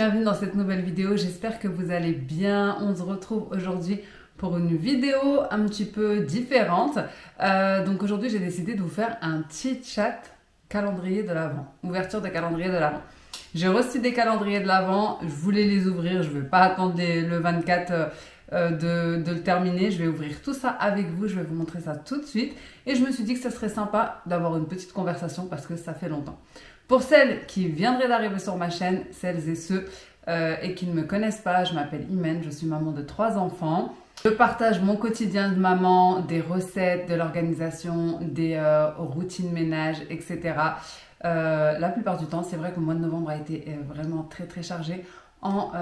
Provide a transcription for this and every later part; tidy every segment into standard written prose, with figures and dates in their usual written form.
bienvenue dans cette nouvelle vidéo, j'espère que vous allez bien. On se retrouve aujourd'hui pour une vidéo un petit peu différente. Donc aujourd'hui j'ai décidé de vous faire un petit chat calendrier de l'Avent, ouverture de calendrier de l'Avent. J'ai reçu des calendriers de l'Avent, je voulais les ouvrir, je ne vais pas attendre le 24 de le terminer, je vais ouvrir tout ça avec vous, je vais vous montrer ça tout de suite. Et je me suis dit que ça serait sympa d'avoir une petite conversation parce que ça fait longtemps. Pour celles qui viendraient d'arriver sur ma chaîne, celles et ceux et qui ne me connaissent pas, je m'appelle Imen, je suis maman de 3 enfants. Je partage mon quotidien de maman, des recettes, de l'organisation, des routines ménage, etc. La plupart du temps, c'est vrai que le mois de novembre a été vraiment très chargé en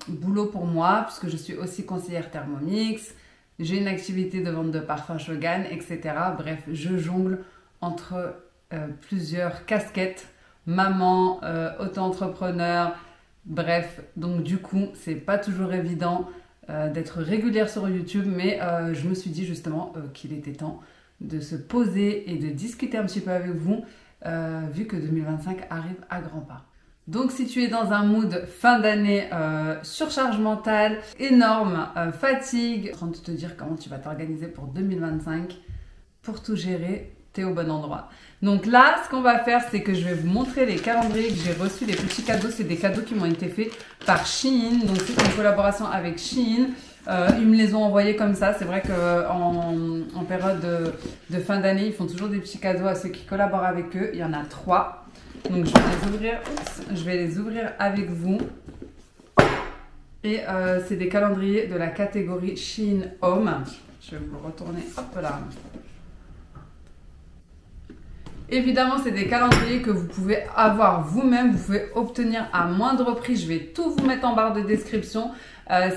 boulot pour moi, puisque je suis aussi conseillère Thermomix, j'ai une activité de vente de parfums Shogun, etc. Bref, je jongle entre plusieurs casquettes, maman, auto-entrepreneur, bref, donc du coup, c'est pas toujours évident d'être régulière sur YouTube, mais je me suis dit justement qu'il était temps de se poser et de discuter un petit peu avec vous, vu que 2025 arrive à grands pas. Donc si tu es dans un mood fin d'année, surcharge mentale, énorme, fatigue, en train de te dire comment tu vas t'organiser pour 2025, pour tout gérer, tu es au bon endroit. Donc là, ce qu'on va faire, c'est que je vais vous montrer les calendriers que j'ai reçus, les petits cadeaux. C'est des cadeaux qui m'ont été faits par Shein. Donc c'est une collaboration avec Shein. Ils me les ont envoyés comme ça. C'est vrai qu'en période de fin d'année, ils font toujours des petits cadeaux à ceux qui collaborent avec eux. Il y en a 3. Donc je vais les ouvrir, je vais les ouvrir avec vous. Et c'est des calendriers de la catégorie Shein Home. Je vais vous le retourner, hop là. Évidemment, c'est des calendriers que vous pouvez avoir vous-même, vous pouvez obtenir à moindre prix. Je vais tout vous mettre en barre de description.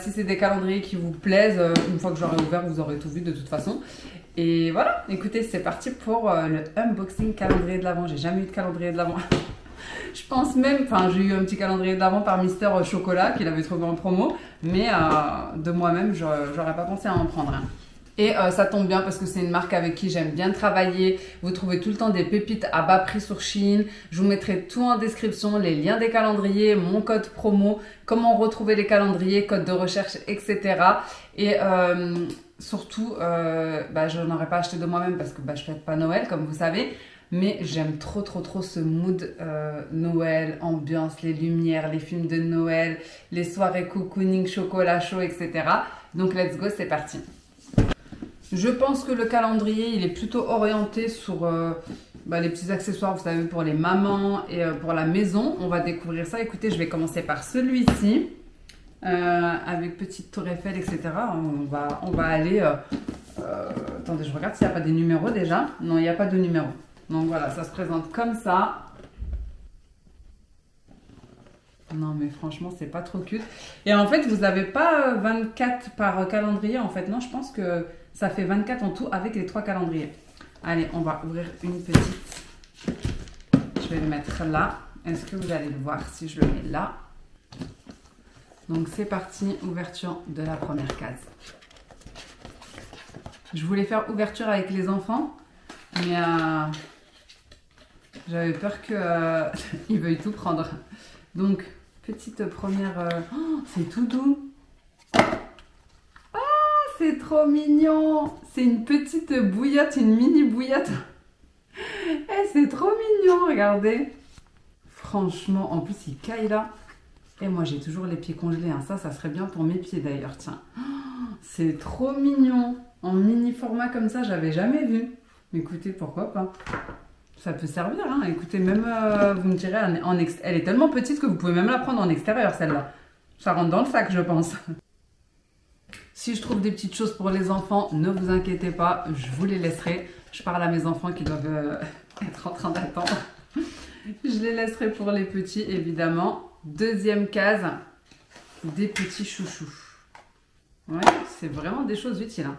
Si c'est des calendriers qui vous plaisent, une fois que j'aurai ouvert, vous aurez tout vu de toute façon. Et voilà, écoutez, c'est parti pour le unboxing calendrier de l'Avent. J'ai jamais eu de calendrier de l'Avent. Je pense même, enfin j'ai eu un petit calendrier de l'Avent par Mister Chocolat qu'il avait trouvé en promo, mais de moi-même, j'aurais pas pensé à en prendre un. Et ça tombe bien parce que c'est une marque avec qui j'aime bien travailler. Vous trouvez tout le temps des pépites à bas prix sur Shein. Je vous mettrai tout en description, les liens des calendriers, mon code promo, comment retrouver les calendriers, code de recherche, etc. Et surtout, je n'en aurais pas acheté de moi-même parce que je fête pas Noël, comme vous savez. Mais j'aime trop ce mood Noël, ambiance, les lumières, les films de Noël, les soirées cocooning, chocolat chaud, etc. Donc let's go, c'est parti. Je pense que le calendrier, il est plutôt orienté sur les petits accessoires, vous savez, pour les mamans et pour la maison. On va découvrir ça. Écoutez, je vais commencer par celui-ci, avec petite tour Eiffel, etc. On va aller... attendez, je regarde s'il n'y a pas des numéros déjà. Non, il n'y a pas de numéro. Donc voilà, ça se présente comme ça. Non mais franchement, c'est pas trop cute. Et en fait, vous n'avez pas 24 par calendrier en fait. Non, je pense que ça fait 24 en tout avec les 3 calendriers. Allez, on va ouvrir une petite. Je vais le mettre là. Est-ce que vous allez le voir si je le mets là? Donc c'est parti, ouverture de la première case. Je voulais faire ouverture avec les enfants, mais j'avais peur qu'ils veuillent tout prendre. Donc, petite première... Oh, c'est tout doux. Oh, c'est trop mignon. C'est une petite bouillotte, une mini bouillotte. C'est trop mignon, regardez. Franchement, en plus, il caille là. Et moi, j'ai toujours les pieds congelés. Hein. Ça serait bien pour mes pieds d'ailleurs, tiens. Oh, c'est trop mignon. En mini format comme ça, j'avais jamais vu. Mais écoutez, pourquoi pas? Ça peut servir, hein. Écoutez, même, vous me direz, elle est tellement petite que vous pouvez même la prendre en extérieur, celle-là. Ça rentre dans le sac, je pense. Si je trouve des petites choses pour les enfants, ne vous inquiétez pas, je vous les laisserai. Je parle à mes enfants qui doivent être en train d'attendre. Je les laisserai pour les petits, évidemment. Deuxième case, des petits chouchous. Ouais, c'est vraiment des choses utiles, hein.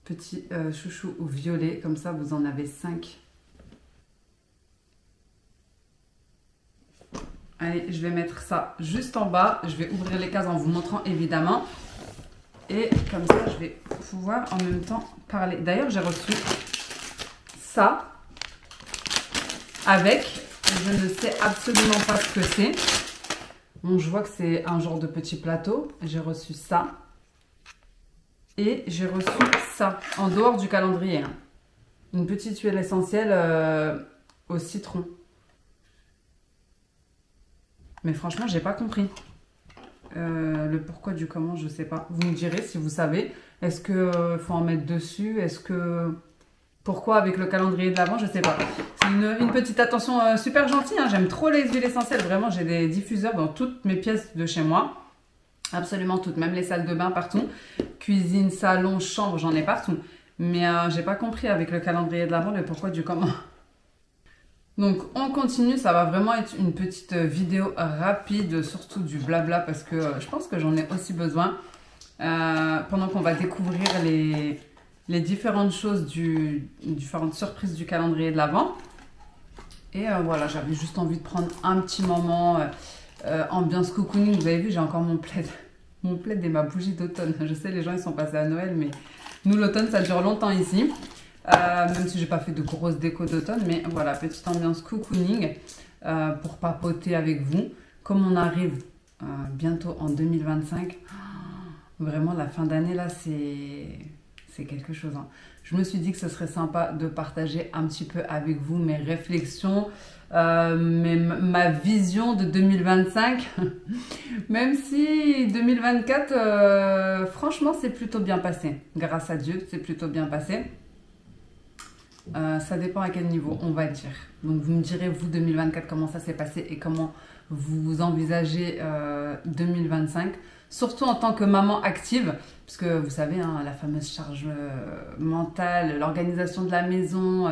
Petits chouchous au violet, comme ça, vous en avez 5. Allez, je vais mettre ça juste en bas. Je vais ouvrir les cases en vous montrant évidemment. Et comme ça, je vais pouvoir en même temps parler. D'ailleurs, j'ai reçu ça avec, je ne sais absolument pas ce que c'est. Bon, je vois que c'est un genre de petit plateau. J'ai reçu ça. Et j'ai reçu ça, en dehors du calendrier. Hein. Une petite huile essentielle au citron. Mais franchement, j'ai pas compris. Le pourquoi du comment, je sais pas. Vous me direz si vous savez. Est-ce qu'il faut en mettre dessus? Est-ce que... Pourquoi avec le calendrier de l'Avent? Je sais pas. C'est une petite attention super gentille. Hein. J'aime trop les huiles essentielles. Vraiment, j'ai des diffuseurs dans toutes mes pièces de chez moi. Absolument toutes. Même les salles de bain partout. Cuisine, salon, chambre, j'en ai partout. Mais j'ai pas compris avec le calendrier de l'Avent le pourquoi du comment. Donc on continue, ça va vraiment être une petite vidéo rapide, surtout du blabla parce que je pense que j'en ai aussi besoin pendant qu'on va découvrir les différentes choses, différentes surprises du calendrier de l'Avent. Et voilà, j'avais juste envie de prendre un petit moment ambiance cocooning. Vous avez vu, j'ai encore mon plaid et ma bougie d'automne. Je sais, les gens ils sont passés à Noël, mais nous l'automne ça dure longtemps ici. Même si j'ai pas fait de grosses décos d'automne, mais voilà, petite ambiance cocooning pour papoter avec vous. Comme on arrive bientôt en 2025, vraiment la fin d'année là, c'est quelque chose. Hein. Je me suis dit que ce serait sympa de partager un petit peu avec vous mes réflexions, ma vision de 2025. Même si 2024, franchement, c'est plutôt bien passé. Grâce à Dieu, c'est plutôt bien passé. Ça dépend à quel niveau, on va dire. Donc vous me direz, vous, 2024, comment ça s'est passé et comment vous envisagez 2025. Surtout en tant que maman active, parce que vous savez, hein, la fameuse charge mentale, l'organisation de la maison.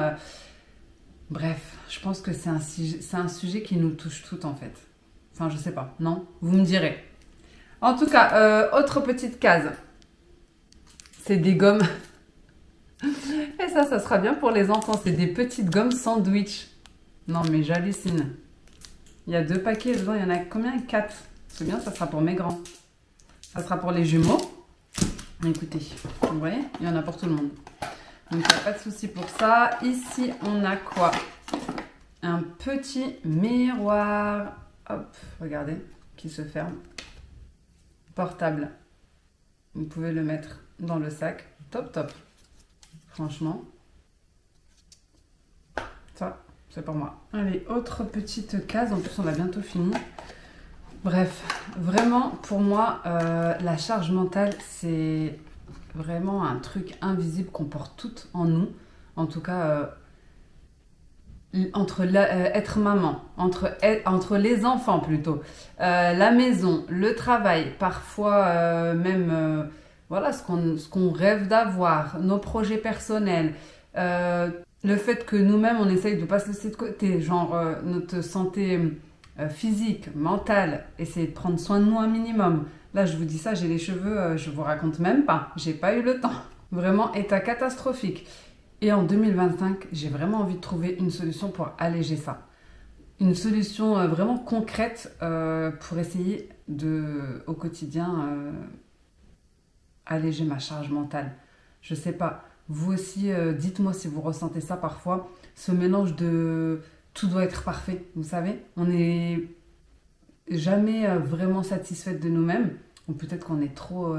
Bref, je pense que c'est un sujet qui nous touche toutes en fait. Enfin, je sais pas, non? Vous me direz. En tout cas, autre petite case. C'est des gommes. Et ça sera bien pour les enfants. C'est des petites gommes sandwich. Non, mais j'hallucine. Il y a 2 paquets dedans. Il y en a combien? 4. C'est bien, ça sera pour mes grands. Ça sera pour les jumeaux. Écoutez, vous voyez, il y en a pour tout le monde. Donc, il n'y a pas de souci pour ça. Ici, on a quoi? Un petit miroir. Hop, regardez, qui se ferme. Portable. Vous pouvez le mettre dans le sac. Top, top. Franchement, ça, c'est pour moi. Allez, autre petite case. En plus, on a bientôt fini. Bref, vraiment, pour moi, la charge mentale, c'est vraiment un truc invisible qu'on porte toutes en nous. En tout cas, entre être maman, entre les enfants plutôt, la maison, le travail, parfois même... Voilà, ce qu'on rêve d'avoir, nos projets personnels, le fait que nous-mêmes, on essaye de ne pas se laisser de côté, genre notre santé physique, mentale, essayer de prendre soin de nous un minimum. Là, je vous dis ça, j'ai les cheveux, je vous raconte même pas, j'ai pas eu le temps. Vraiment, état catastrophique. Et en 2025, j'ai vraiment envie de trouver une solution pour alléger ça. Une solution vraiment concrète pour essayer au quotidien... alléger ma charge mentale. Je sais pas. Vous aussi, dites-moi si vous ressentez ça parfois. Ce mélange de tout doit être parfait. Vous savez, on n'est jamais vraiment satisfaite de nous-mêmes. Ou peut-être qu'on est trop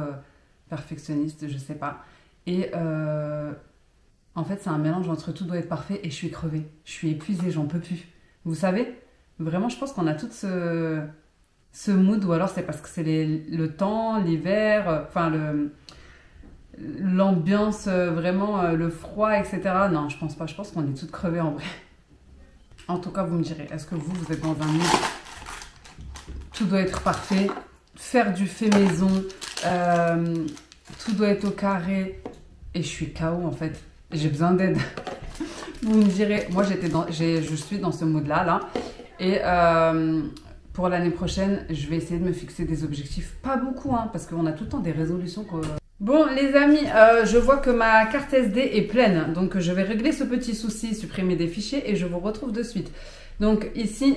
perfectionniste, je sais pas. Et en fait, c'est un mélange entre tout doit être parfait et je suis crevée. Je suis épuisée, j'en peux plus. Vous savez, vraiment, je pense qu'on a tout ce mood, ou alors c'est parce que c'est le temps, l'hiver, enfin l'ambiance, vraiment le froid, etc. Non, je pense pas, je pense qu'on est toutes crevées en vrai. En tout cas, vous me direz, est-ce que vous êtes dans un mood tout doit être parfait, faire du fait maison, tout doit être au carré, et je suis KO en fait, j'ai besoin d'aide. Vous me direz, moi je suis dans ce mood-là, là, et... pour l'année prochaine, je vais essayer de me fixer des objectifs. Pas beaucoup, hein, parce qu'on a tout le temps des résolutions. Bon, les amis, je vois que ma carte SD est pleine. Donc, je vais régler ce petit souci, supprimer des fichiers et je vous retrouve de suite. Donc, ici,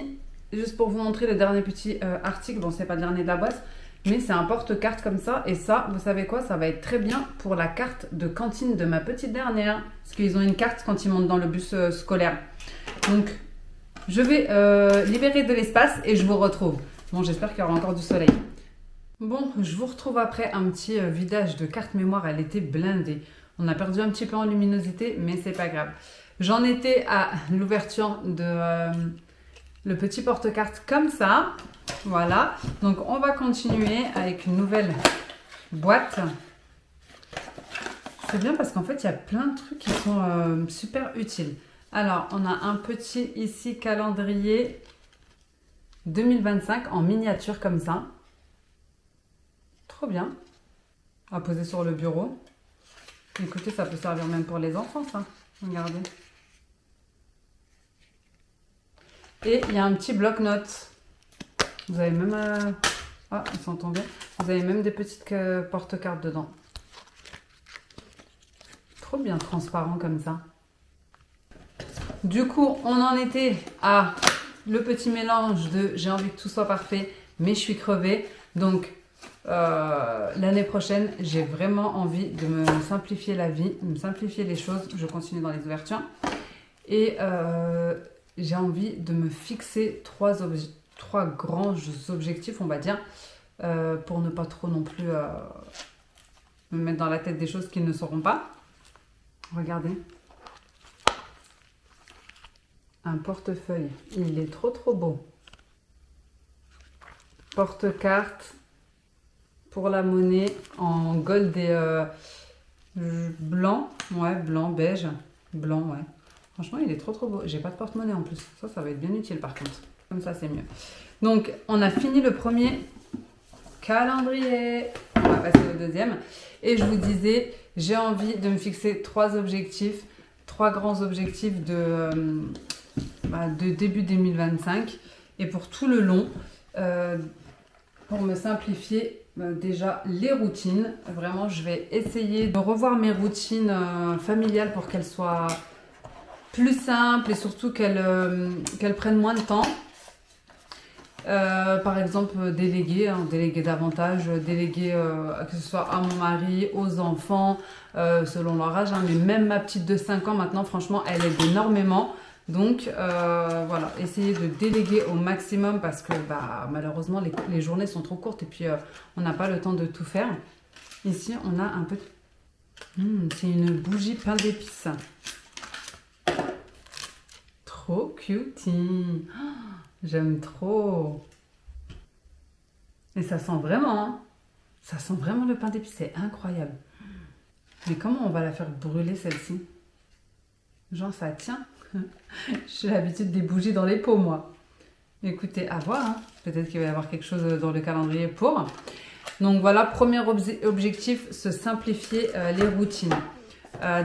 juste pour vous montrer le dernier petit article. Bon, c'est pas le dernier de la boîte, mais c'est un porte-carte comme ça. Et ça, vous savez quoi? Ça va être très bien pour la carte de cantine de ma petite dernière. Parce qu'ils ont une carte quand ils montent dans le bus scolaire. Donc... je vais libérer de l'espace et je vous retrouve. Bon, j'espère qu'il y aura encore du soleil. Bon, je vous retrouve après un petit vidage de carte mémoire. Elle était blindée. On a perdu un petit peu en luminosité, mais c'est pas grave. J'en étais à l'ouverture de le petit porte-carte comme ça. Voilà. Donc, on va continuer avec une nouvelle boîte. C'est bien parce qu'en fait, il y a plein de trucs qui sont super utiles. Alors, on a un petit ici calendrier 2025 en miniature comme ça. Trop bien. À poser sur le bureau. Écoutez, ça peut servir même pour les enfants, ça. Regardez. Et il y a un petit bloc-notes. Vous avez même... Ah, ils sont tombés. Vous avez même des petites porte-cartes dedans. Trop bien transparent comme ça. Du coup, on en était à le petit mélange de j'ai envie que tout soit parfait, mais je suis crevée. Donc, l'année prochaine, j'ai vraiment envie de me simplifier la vie, de me simplifier les choses. Je continue dans les ouvertures. Et j'ai envie de me fixer trois grands objectifs, on va dire, pour ne pas trop non plus me mettre dans la tête des choses qui ne seront pas. Regardez. Un portefeuille. Il est trop beau. Porte-carte pour la monnaie en gold et blanc. Ouais, blanc, beige. Blanc, ouais. Franchement, il est trop beau. J'ai pas de porte-monnaie en plus. Ça va être bien utile par contre. Comme ça, c'est mieux. Donc, on a fini le premier calendrier. On va passer au deuxième. Et je vous disais, j'ai envie de me fixer trois grands objectifs de début 2025. Et pour tout le long, pour me simplifier déjà les routines. Vraiment, je vais essayer de revoir mes routines familiales pour qu'elles soient plus simples et surtout qu'elles prennent moins de temps. Par exemple, déléguer davantage, déléguer que ce soit à mon mari, aux enfants, selon leur âge. Mais même ma petite de 5 ans maintenant, franchement, elle aide énormément. Donc voilà, essayer de déléguer au maximum parce que malheureusement les journées sont trop courtes et puis on n'a pas le temps de tout faire. Ici, on a un peu... c'est une bougie pain d'épices. Trop cutie. J'aime trop. Et ça sent vraiment, hein. Ça sent vraiment le pain d'épices, c'est incroyable. Mais comment on va la faire brûler celle-ci? Genre ça tient. J'ai l'habitude des bougies dans les pots, moi. Écoutez, à voir. Hein. Peut-être qu'il va y avoir quelque chose dans le calendrier pour. Donc voilà, premier objectif, se simplifier les routines.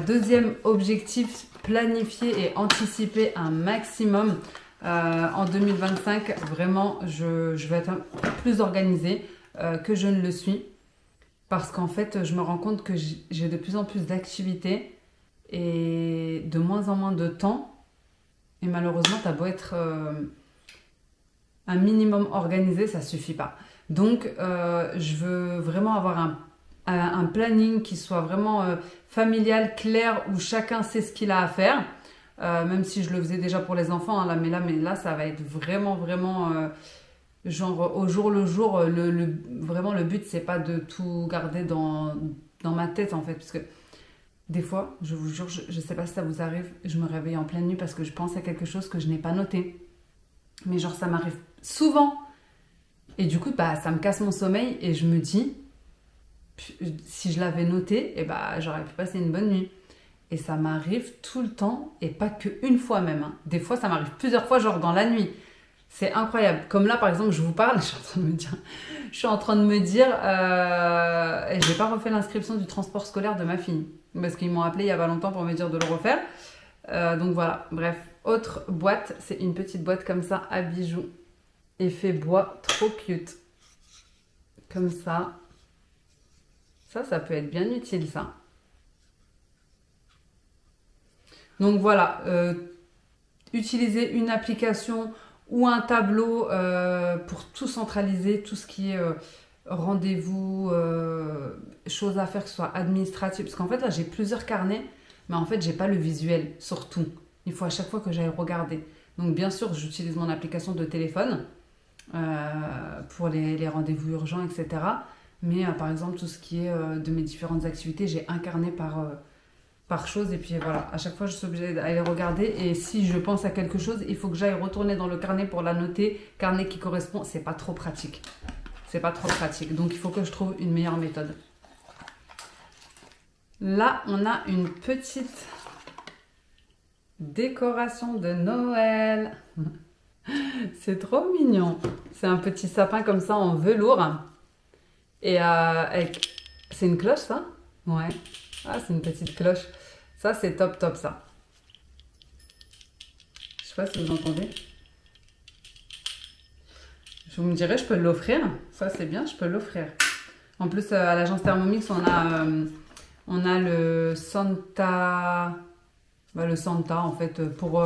Deuxième objectif, planifier et anticiper un maximum. En 2025, vraiment, je vais être plus organisée que je ne le suis. Parce qu'en fait, je me rends compte que j'ai de plus en plus d'activités et de moins en moins de temps. Et malheureusement, t'as beau être un minimum organisé, ça suffit pas. Donc, je veux vraiment avoir un planning qui soit vraiment familial, clair, où chacun sait ce qu'il a à faire. Même si je le faisais déjà pour les enfants, hein, mais là, ça va être vraiment genre au jour le jour. Vraiment, le but, c'est pas de tout garder dans ma tête, en fait, parce que des fois, je vous jure, je sais pas si ça vous arrive, je me réveille en pleine nuit parce que je pense à quelque chose que je n'ai pas noté. Mais genre, ça m'arrive souvent. Et du coup, ça me casse mon sommeil et je me dis, si je l'avais noté, j'aurais pu passer une bonne nuit. Et ça m'arrive tout le temps et pas qu'une fois même. Hein. Des fois, ça m'arrive plusieurs fois, genre dans la nuit. C'est incroyable. Comme là, par exemple, je vous parle, je suis en train de me dire, j'ai pas refait l'inscription du transport scolaire de ma fille. Parce qu'ils m'ont appelé il y a pas longtemps pour me dire de le refaire. Donc voilà, bref. Autre boîte, c'est une petite boîte comme ça à bijoux. Effet bois, trop cute. Comme ça. Ça peut être bien utile, ça. Donc voilà, utiliser une application ou un tableau pour tout centraliser, tout ce qui est rendez-vous, choses à faire, que ce soit administratif. Parce qu'en fait, là, j'ai plusieurs carnets, mais en fait, j'ai pas le visuel, surtout. Il faut à chaque fois que j'aille regarder. Donc, bien sûr, j'utilise mon application de téléphone. pour les rendez-vous urgents, etc. Mais par exemple, tout ce qui est de mes différentes activités, j'ai un carnet par chose. Et puis voilà, à chaque fois, je suis obligée d'aller regarder. Et si je pense à quelque chose, il faut que j'aille retourner dans le carnet pour la noter. Carnet qui correspond, c'est pas trop pratique. C'est pas trop pratique. Donc, il faut que je trouve une meilleure méthode. Là, on a une petite décoration de Noël. C'est trop mignon. C'est un petit sapin comme ça en velours. Et c'est une cloche, ça? Ouais. Ah, c'est une petite cloche. Ça, c'est top, top, ça. Je sais pas si vous entendez. Je vous me dirais, je peux l'offrir. Ça, c'est bien, je peux l'offrir. En plus, à l'agence Thermomix, on a le Santa... le Santa, en fait, pour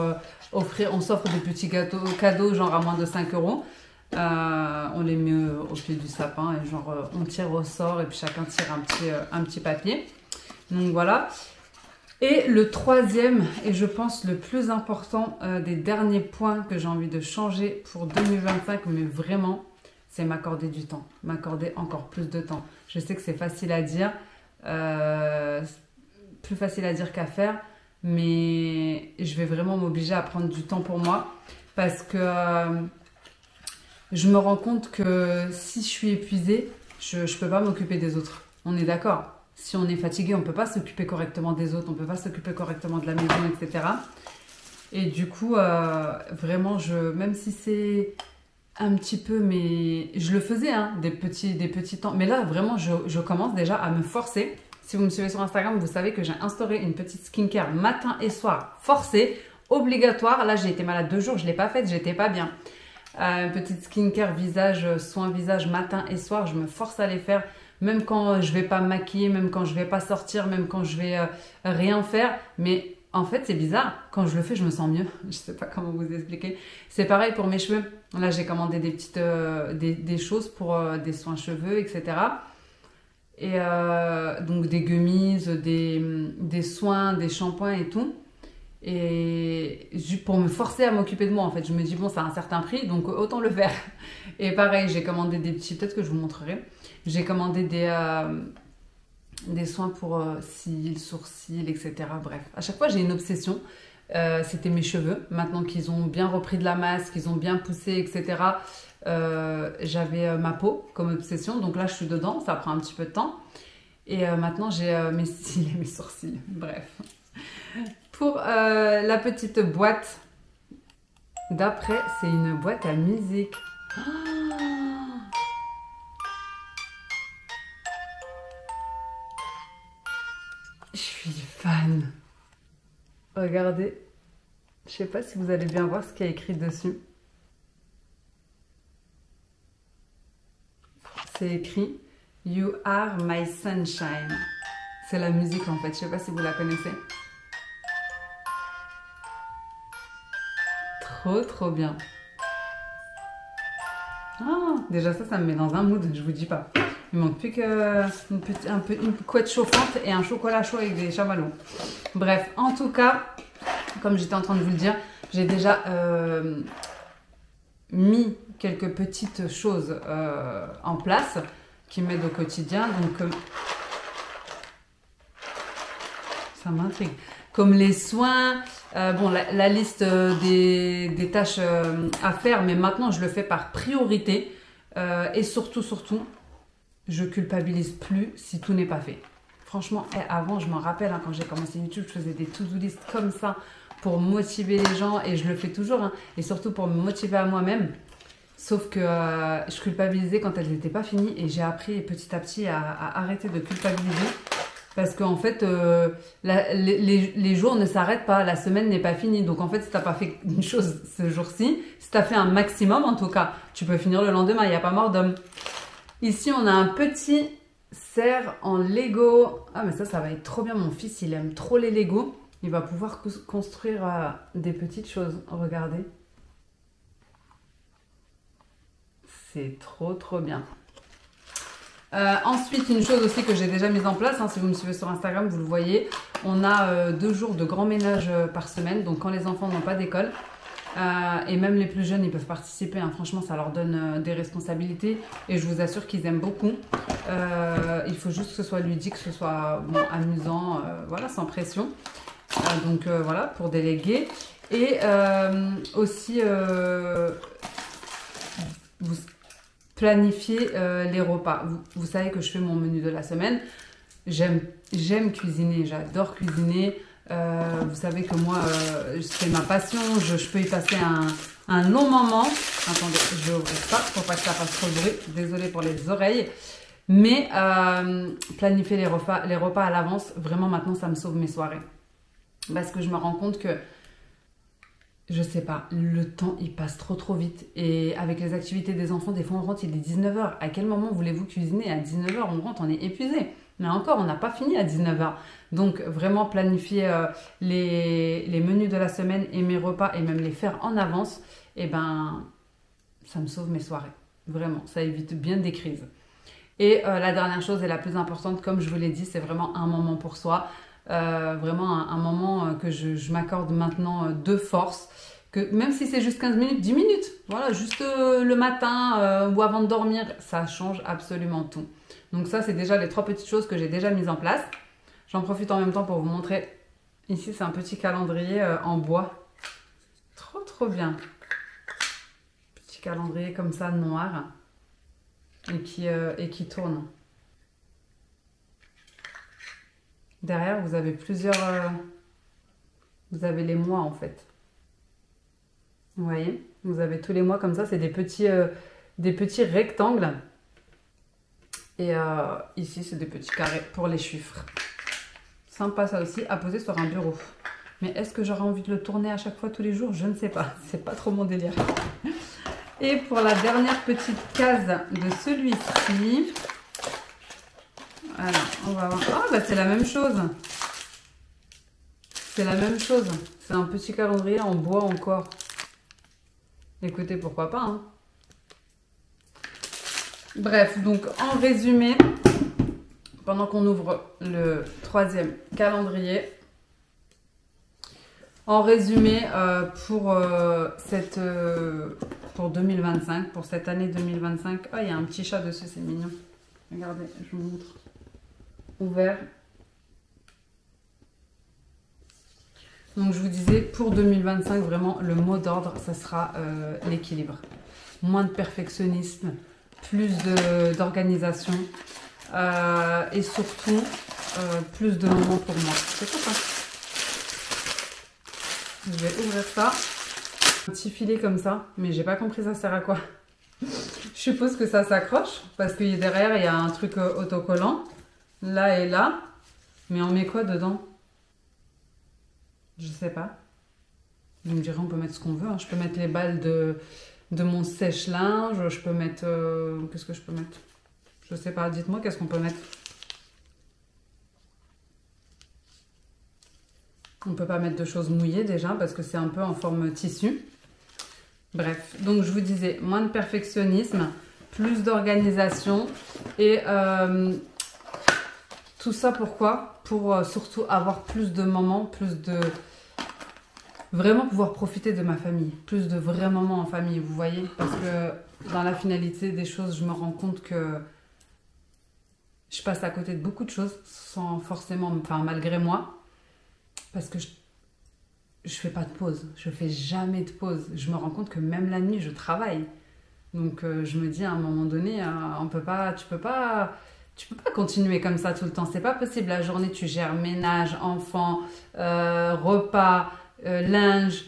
offrir. On s'offre des petits cadeaux, genre à moins de 5 €. On les met au pied du sapin et genre on tire au sort et puis chacun tire un petit papier. Donc voilà. Et le troisième, et je pense le plus important des derniers points que j'ai envie de changer pour 2025, mais vraiment, c'est m'accorder du temps. M'accorder encore plus de temps. Je sais que c'est facile à dire, plus facile à dire qu'à faire, mais je vais vraiment m'obliger à prendre du temps pour moi parce que je me rends compte que si je suis épuisée, je ne peux pas m'occuper des autres. On est d'accord? Si on est fatigué, on ne peut pas s'occuper correctement des autres, on ne peut pas s'occuper correctement de la maison, etc. Et du coup, vraiment, même si c'est un petit peu, mais je le faisais, hein, des petits temps. Mais là, vraiment, je commence déjà à me forcer. Si vous me suivez sur Instagram, vous savez que j'ai instauré une petite skincare matin et soir forcée, obligatoire. Là, j'ai été malade 2 jours, je ne l'ai pas faite, j'étais pas bien. Une petite skincare visage, soin visage matin et soir, je me force à les faire. Même quand je vais pas me maquiller, même quand je vais pas sortir, même quand je vais rien faire. Mais en fait, c'est bizarre. Quand je le fais, je me sens mieux. Je sais pas comment vous expliquer. C'est pareil pour mes cheveux. Là, j'ai commandé des petites des choses pour des soins cheveux, etc. Et donc des gummies, des soins, des shampoings et tout. Et pour me forcer à m'occuper de moi, en fait, je me dis bon, ça a un certain prix, donc autant le faire. Et pareil, j'ai commandé des petits, peut-être que je vous montrerai. J'ai commandé des soins pour cils, sourcils, etc. Bref, à chaque fois j'ai une obsession. C'était mes cheveux. Maintenant qu'ils ont bien repris de la masse, qu'ils ont bien poussé, etc. J'avais ma peau comme obsession. Donc là, je suis dedans. Ça prend un petit peu de temps. Et maintenant, j'ai mes cils et mes sourcils. Bref. Pour la petite boîte d'après, c'est une boîte à musique. Je suis fan. Regardez. Je sais pas si vous allez bien voir ce qu'il y a écrit dessus. C'est écrit You are my sunshine. C'est la musique en fait. Je sais pas si vous la connaissez. Trop trop bien. Ah, déjà ça me met dans un mood, je vous dis pas. Il manque plus une couette chauffante et un chocolat chaud avec des chamallows. Bref, en tout cas, comme j'étais en train de vous le dire, j'ai déjà mis quelques petites choses en place qui m'aident au quotidien. Donc, ça m'intrigue. Comme les soins, bon, la liste des tâches à faire, mais maintenant je le fais par priorité. Et surtout, je culpabilise plus si tout n'est pas fait. Franchement, avant, je m'en rappelle, hein, quand j'ai commencé YouTube, je faisais des to-do list comme ça pour motiver les gens et je le fais toujours, hein, et surtout pour me motiver à moi-même. Sauf que je culpabilisais quand elles n'étaient pas finies et j'ai appris petit à petit à arrêter de culpabiliser. Parce qu'en fait, les jours ne s'arrêtent pas, la semaine n'est pas finie. Donc en fait, si tu n'as pas fait une chose ce jour-ci, si tu as fait un maximum en tout cas, tu peux finir le lendemain, il n'y a pas mort d'homme. Ici, on a un petit cerf en Lego. Ah mais ça va être trop bien, mon fils, il aime trop les Lego. Il va pouvoir construire des petites choses, regardez. C'est trop trop bien. Ensuite, une chose aussi que j'ai déjà mise en place, hein, si vous me suivez sur Instagram, vous le voyez, on a 2 jours de grand ménage par semaine. Donc quand les enfants n'ont pas d'école, Et même les plus jeunes, ils peuvent participer. Hein. Franchement, ça leur donne des responsabilités. Et je vous assure qu'ils aiment beaucoup. Il faut juste que ce soit ludique, que ce soit bon, amusant, voilà, sans pression. Donc voilà, pour déléguer. Et aussi, vous planifiez les repas. Vous savez que je fais mon menu de la semaine. J'aime cuisiner, j'adore cuisiner. Vous savez que moi, c'est ma passion. Je peux y passer un long moment. Attendez, je vais ouvrir ça pour pas que ça fasse trop de bruit. Désolée pour les oreilles. Mais planifier les repas à l'avance, vraiment maintenant, ça me sauve mes soirées. Parce que je me rends compte que, je sais pas, le temps, il passe trop vite. Et avec les activités des enfants, des fois, on rentre, il est 19 h. À quel moment voulez-vous cuisiner? À 19 h, on rentre, on est épuisé. Mais encore, on n'a pas fini à 19 h. Donc, vraiment planifier les menus de la semaine et mes repas et même les faire en avance, et ben, ça me sauve mes soirées. Vraiment, ça évite bien des crises. Et la dernière chose et la plus importante, comme je vous l'ai dit, c'est vraiment un moment pour soi. Vraiment un moment que je m'accorde maintenant de force. Que même si c'est juste 15 minutes, 10 minutes, voilà, juste le matin ou avant de dormir, ça change absolument tout. Donc ça, c'est déjà les 3 petites choses que j'ai déjà mises en place. J'en profite en même temps pour vous montrer. Ici, c'est un petit calendrier en bois. Trop bien. Petit calendrier comme ça, noir. Et qui tourne. Derrière, vous avez vous avez les mois en fait. Vous voyez? Vous avez tous les mois comme ça, c'est des petits rectangles. Et ici, c'est des petits carrés pour les chiffres. Sympa ça aussi, à poser sur un bureau. Mais est-ce que j'aurais envie de le tourner à chaque fois tous les jours? Je ne sais pas. C'est pas trop mon délire. Et pour la dernière petite case de celui-ci, alors, on va voir. Ah, bah c'est la même chose. C'est la même chose. C'est un petit calendrier en bois encore. Écoutez, pourquoi pas, hein. Bref, donc en résumé, pendant qu'on ouvre le 3e calendrier, en résumé, pour 2025, pour cette année 2025, oh, il y a un petit chat dessus, c'est mignon. Regardez, je vous montre. Ouvert. Donc je vous disais, pour 2025, vraiment, le mot d'ordre, ça sera l'équilibre. Moins de perfectionnisme, plus d'organisation et surtout, plus de moments pour moi. C'est tout ça. Je vais ouvrir ça. Un petit filet comme ça, mais j'ai pas compris ça sert à quoi. Je suppose que ça s'accroche, parce que derrière, il y a un truc autocollant. Là et là. Mais on met quoi dedans? Je sais pas. Vous me direz, on peut mettre ce qu'on veut. Hein. Je peux mettre les balles de mon sèche-linge. Je peux mettre... qu'est-ce que je peux mettre? Je sais pas. Dites-moi, qu'est-ce qu'on peut mettre? On peut pas mettre de choses mouillées déjà, parce que c'est un peu en forme tissu. Bref. Donc, je vous disais, moins de perfectionnisme, plus d'organisation et... tout ça pourquoi? Pour surtout avoir plus de moments, plus de... Vraiment pouvoir profiter de ma famille. Plus de vrais moments en famille, vous voyez? Parce que dans la finalité des choses, je me rends compte que je passe à côté de beaucoup de choses sans forcément... Enfin, malgré moi. Parce que je fais pas de pause. Je fais jamais de pause. Je me rends compte que même la nuit, je travaille. Donc, je me dis à un moment donné, tu peux pas continuer comme ça tout le temps. C'est pas possible. La journée, tu gères ménage, enfants, repas, linge,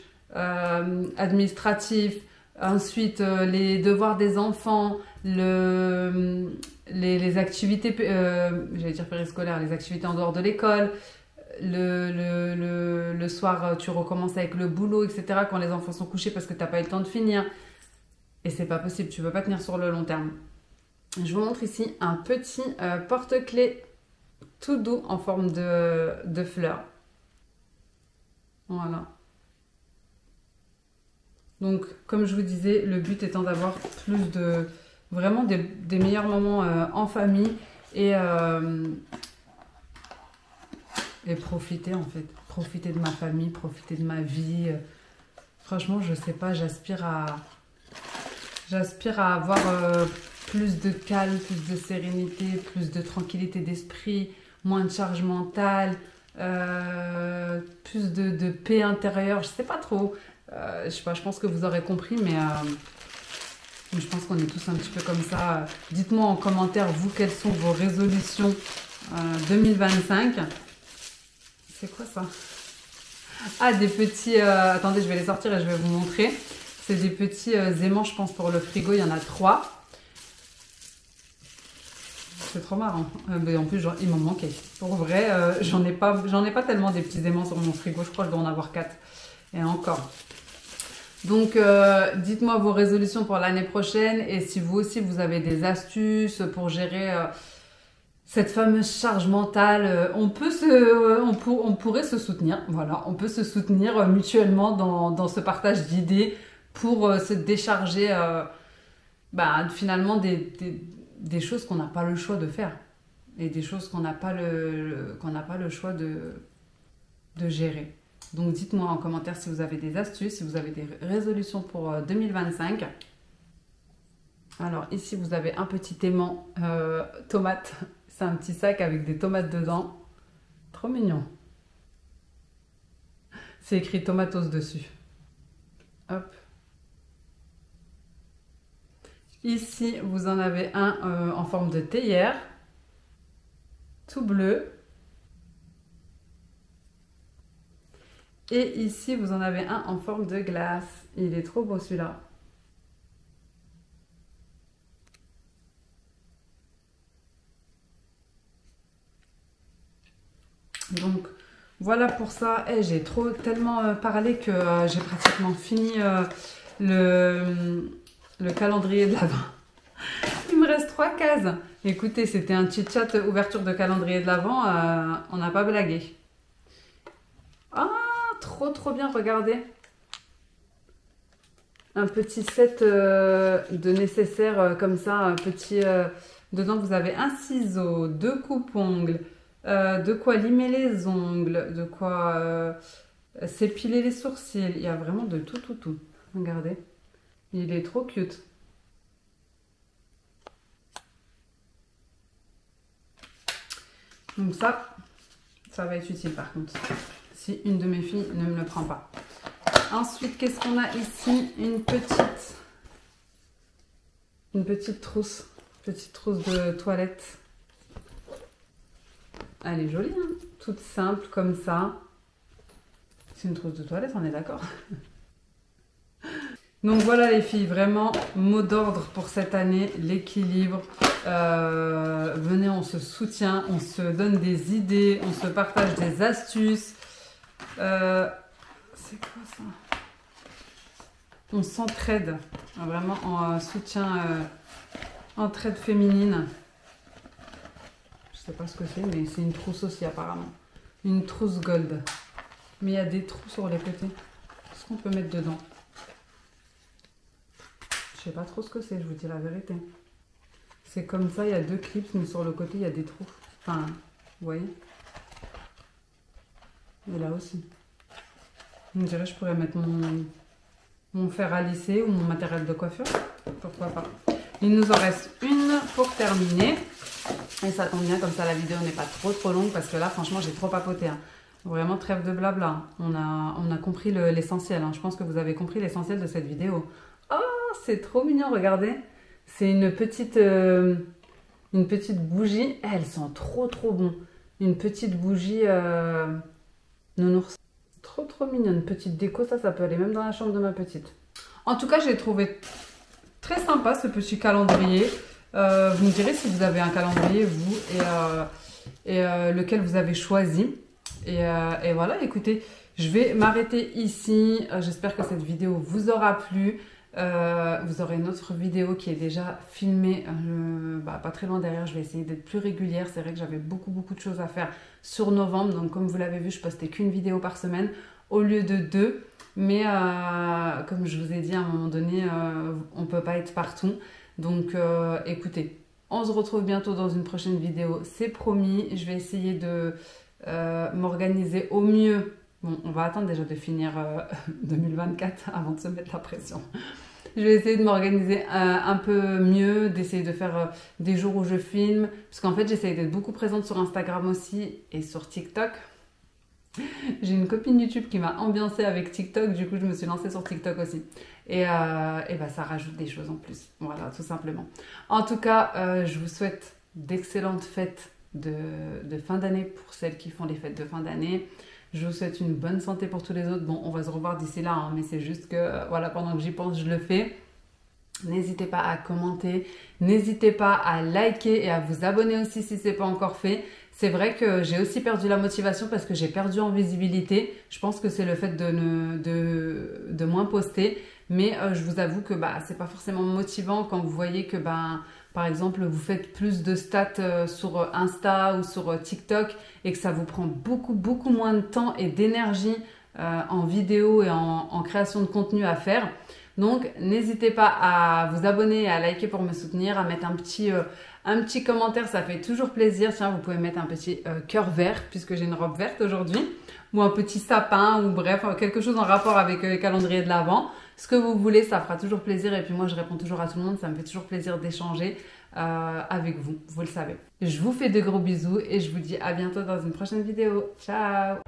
administratif. Ensuite, les devoirs des enfants, les activités, j'allais dire périscolaires, les activités en dehors de l'école. Le soir, tu recommences avec le boulot, etc. Quand les enfants sont couchés parce que tu n'as pas eu le temps de finir. Et c'est pas possible. Tu peux pas tenir sur le long terme. Je vous montre ici un petit porte-clés tout doux en forme de fleurs. Voilà. Donc, comme je vous disais, le but étant d'avoir plus de... Vraiment des meilleurs moments en famille et profiter en fait. Profiter de ma famille, profiter de ma vie. Franchement, je sais pas, j'aspire à avoir plus de calme, plus de sérénité, plus de tranquillité d'esprit, moins de charge mentale, plus de paix intérieure. Je sais pas trop. Je sais pas, je pense que vous aurez compris, mais je pense qu'on est tous un petit peu comme ça. Dites-moi en commentaire, vous, quelles sont vos résolutions 2025. C'est quoi ça? Ah, des petits... attendez, je vais les sortir et je vais vous montrer. C'est des petits aimants, je pense, pour le frigo. Il y en a 3. C'est trop marrant. Mais en plus, genre, il m'en manquait. Pour vrai, j'en ai pas tellement des petits aimants sur mon frigo. Je crois que je dois en avoir 4. Et encore. Donc, dites-moi vos résolutions pour l'année prochaine. Et si vous aussi, vous avez des astuces pour gérer... cette fameuse charge mentale, on pourrait se soutenir, voilà, on peut se soutenir mutuellement dans ce partage d'idées pour se décharger finalement des choses qu'on n'a pas le choix de faire et des choses qu'on n'a pas le choix de gérer. Donc dites-moi en commentaire si vous avez des astuces, si vous avez des résolutions pour 2025. Alors ici vous avez un petit aimant tomate. C'est un petit sac avec des tomates dedans. Trop mignon. C'est écrit tomatos dessus. Hop. Ici, vous en avez un en forme de théière. Tout bleu. Et ici, vous en avez un en forme de glace. Il est trop beau celui-là. Donc voilà pour ça. Et j'ai tellement parlé que j'ai pratiquement fini le calendrier de l'Avent. Il me reste 3 cases. Écoutez, c'était un petit chat ouverture de calendrier de l'Avent. On n'a pas blagué. Ah, trop bien, regardez. Un petit set de nécessaire comme ça. Un petit, dedans, vous avez un ciseau, 2 coupe-ongles. De quoi limer les ongles, de quoi s'épiler les sourcils. Il y a vraiment de tout. Regardez. Il est trop cute. Donc ça va être utile par contre. Si une de mes filles ne me le prend pas. Ensuite, qu'est-ce qu'on a ici? Une petite trousse. Petite trousse de toilette. Elle est jolie, hein, toute simple comme ça. C'est une trousse de toilette, on est d'accord? Donc voilà les filles, vraiment mot d'ordre pour cette année, l'équilibre. Venez, on se soutient, on se donne des idées, on se partage des astuces. C'est quoi ça? On s'entraide, vraiment en soutien, entraide féminine. Je sais pas ce que c'est, mais c'est une trousse aussi apparemment. Une trousse gold. Mais il y a des trous sur les côtés. Qu'est-ce qu'on peut mettre dedans? Je sais pas trop ce que c'est, je vous dis la vérité. C'est comme ça, il y a 2 clips, mais sur le côté, il y a des trous. Enfin, vous voyez? Et là aussi. On dirait que je pourrais mettre mon fer à lisser ou mon matériel de coiffure. Pourquoi pas? Il nous en reste une pour terminer. Et ça tombe bien, comme ça la vidéo n'est pas trop longue parce que là, franchement, j'ai trop papoté. Hein. Vraiment, trêve de blabla. On a compris l'essentiel. Hein. Je pense que vous avez compris l'essentiel de cette vidéo. Oh, c'est trop mignon, regardez. C'est une petite bougie. Elles sont trop bon. Une petite bougie nounours. Trop mignonne. Petite déco, ça peut aller même dans la chambre de ma petite. En tout cas, j'ai trouvé très sympa ce petit calendrier. Vous me direz si vous avez un calendrier, vous, et lequel vous avez choisi. Et voilà, écoutez, je vais m'arrêter ici. J'espère que cette vidéo vous aura plu. Vous aurez une autre vidéo qui est déjà filmée pas très loin derrière. Je vais essayer d'être plus régulière. C'est vrai que j'avais beaucoup de choses à faire sur novembre. Donc comme vous l'avez vu, je postais qu'une vidéo par semaine au lieu de 2. Mais comme je vous ai dit à un moment donné, on ne peut pas être partout. Donc écoutez, on se retrouve bientôt dans une prochaine vidéo, c'est promis. Je vais essayer de m'organiser au mieux Bon, on va attendre déjà de finir 2024 avant de se mettre la pression. Je vais essayer de m'organiser un peu mieux, d'essayer de faire des jours où je filme. Parce qu'en fait, j'essaye d'être beaucoup présente sur Instagram aussi et sur TikTok. J'ai une copine YouTube qui m'a ambiancée avec TikTok. Du coup, je me suis lancée sur TikTok aussi. Et bah, ça rajoute des choses en plus. Voilà, tout simplement. En tout cas, je vous souhaite d'excellentes fêtes de fin d'année pour celles qui font les fêtes de fin d'année. Je vous souhaite une bonne santé pour tous les autres. Bon, on va se revoir d'ici là, hein, mais c'est juste que, voilà, pendant que j'y pense, je le fais. N'hésitez pas à commenter, n'hésitez pas à liker et à vous abonner aussi si ce n'est pas encore fait. C'est vrai que j'ai aussi perdu la motivation parce que j'ai perdu en visibilité. Je pense que c'est le fait de moins poster. Mais je vous avoue que bah, c'est pas forcément motivant quand vous voyez que par exemple, vous faites plus de stats sur Insta ou sur TikTok et que ça vous prend beaucoup moins de temps et d'énergie en vidéo et en création de contenu à faire. Donc, n'hésitez pas à vous abonner et à liker pour me soutenir, à mettre un petit commentaire, ça fait toujours plaisir. Tiens, vous pouvez mettre un petit cœur vert puisque j'ai une robe verte aujourd'hui, ou un petit sapin, ou bref, quelque chose en rapport avec le calendrier de l'Avent. Ce que vous voulez, ça fera toujours plaisir. Et puis moi, je réponds toujours à tout le monde. Ça me fait toujours plaisir d'échanger avec vous, vous le savez. Je vous fais de gros bisous et je vous dis à bientôt dans une prochaine vidéo. Ciao!